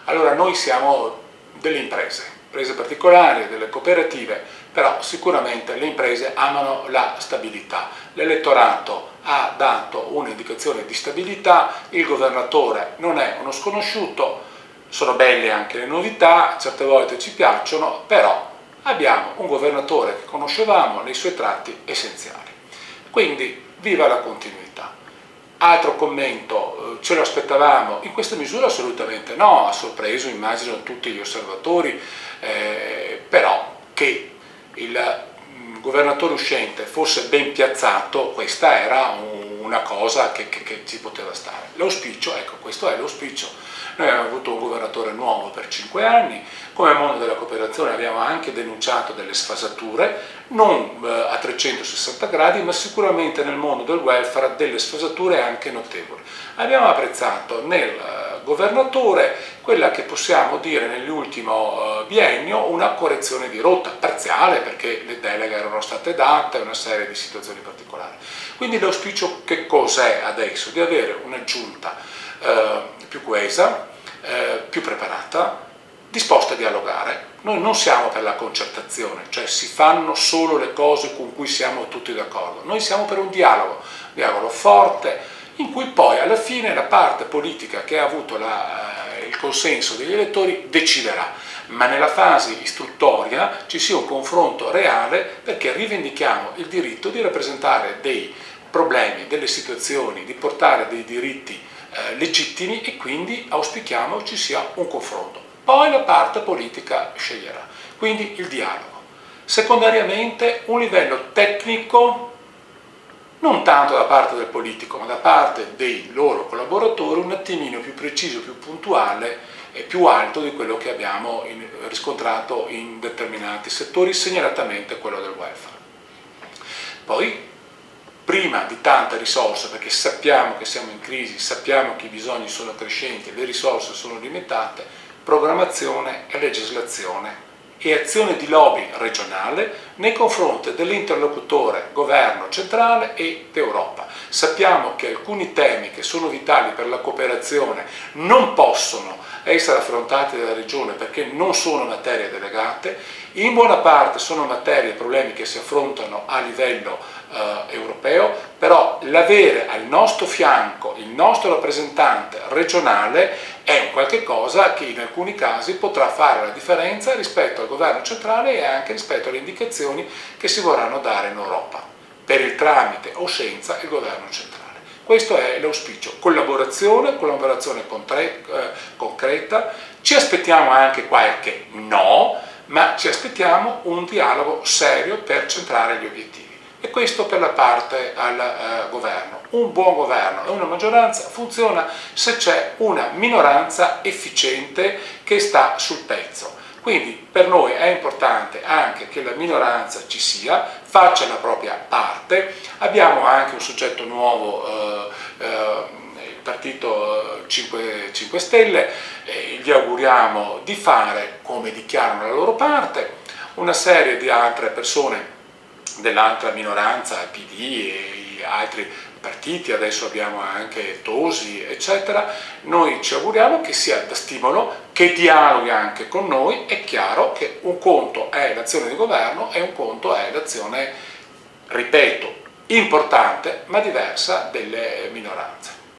Allora noi siamo delle imprese particolari, delle cooperative, però sicuramente le imprese amano la stabilità. L'elettorato ha dato un'indicazione di stabilità, il governatore non è uno sconosciuto, sono belle anche le novità, certe volte ci piacciono, però abbiamo un governatore che conoscevamo nei suoi tratti essenziali. Quindi viva la continuità. Altro commento, ce lo aspettavamo? In questa misura assolutamente no, ha sorpreso immagino tutti gli osservatori, però che il governatore uscente fosse ben piazzato, questa era una cosa che ci poteva stare. L'auspicio, ecco, questo è l'auspicio. Noi abbiamo avuto un governatore nuovo per 5 anni, come mondo della cooperazione abbiamo anche denunciato delle sfasature, non a 360 gradi, ma sicuramente nel mondo del welfare delle sfasature anche notevoli. Abbiamo apprezzato nel governatore quella che possiamo dire nell'ultimo biennio una correzione di rotta, parziale perché le deleghe erano state date, una serie di situazioni particolari. Quindi l'auspicio che cos'è adesso? Di avere una giunta più coesa, più preparata, disposta a dialogare. Noi non siamo per la concertazione, cioè si fanno solo le cose con cui siamo tutti d'accordo. Noi siamo per un dialogo forte, in cui poi alla fine la parte politica che ha avuto il consenso degli elettori deciderà, ma nella fase istruttoria ci sia un confronto reale perché rivendichiamo il diritto di rappresentare dei problemi, delle situazioni, di portare dei diritti legittimi e quindi auspichiamo ci sia un confronto. Poi la parte politica sceglierà, quindi il dialogo. Secondariamente un livello tecnico, non tanto da parte del politico, ma da parte dei loro collaboratori, un attimino più preciso, più puntuale e più alto di quello che abbiamo riscontrato in determinati settori, segnalatamente quello del welfare. Poi, prima di tante risorse, perché sappiamo che siamo in crisi, sappiamo che i bisogni sono crescenti, le risorse sono limitate, programmazione e legislazione e azione di lobby regionale nei confronti dell'interlocutore governo centrale e d'Europa. Sappiamo che alcuni temi che sono vitali per la cooperazione non possono essere affrontati dalla regione perché non sono materie delegate, in buona parte sono materie e problemi che si affrontano a livello europeo, però l'avere al nostro fianco il nostro rappresentante regionale è un qualche cosa che in alcuni casi potrà fare la differenza rispetto al governo centrale e anche rispetto alle indicazioni che si vorranno dare in Europa, per il tramite o senza il governo centrale. Questo è l'auspicio, collaborazione concreta, ci aspettiamo anche qualche no, ma ci aspettiamo un dialogo serio per centrare gli obiettivi. E questo per la parte al governo. Un buon governo e una maggioranza funziona se c'è una minoranza efficiente che sta sul pezzo. Quindi per noi è importante anche che la minoranza ci sia, faccia la propria parte. Abbiamo anche un soggetto nuovo, il partito 5 Stelle, gli auguriamo di fare come dichiarano la loro parte. Una serie di altre persone dell'altra minoranza, PD e altri partiti, adesso abbiamo anche Tosi, eccetera, noi ci auguriamo che sia da stimolo, che dialoghi anche con noi. È chiaro che un conto è l'azione di governo e un conto è l'azione, ripeto, importante ma diversa delle minoranze.